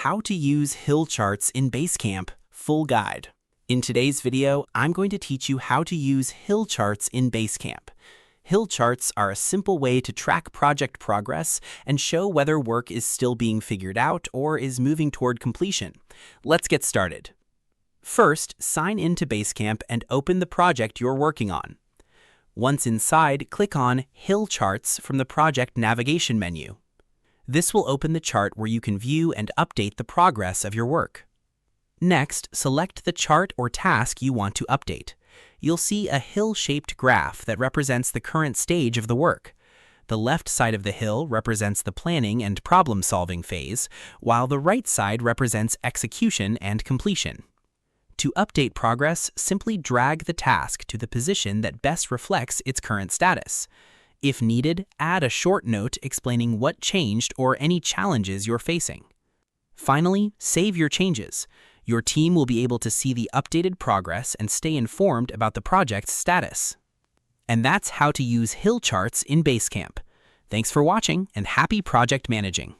How to use hill charts in Basecamp full guide. In today's video, I'm going to teach you how to use hill charts in Basecamp. Hill charts are a simple way to track project progress and show whether work is still being figured out or is moving toward completion. Let's get started. First, sign into Basecamp and open the project you're working on. Once inside, click on Hill Charts from the project navigation menu. This will open the chart where you can view and update the progress of your work. Next, select the chart or task you want to update. You'll see a hill-shaped graph that represents the current stage of the work. The left side of the hill represents the planning and problem-solving phase, while the right side represents execution and completion. To update progress, simply drag the task to the position that best reflects its current status. If needed, add a short note explaining what changed or any challenges you're facing. Finally, save your changes. Your team will be able to see the updated progress and stay informed about the project's status. And that's how to use hill charts in Basecamp. Thanks for watching and happy project managing.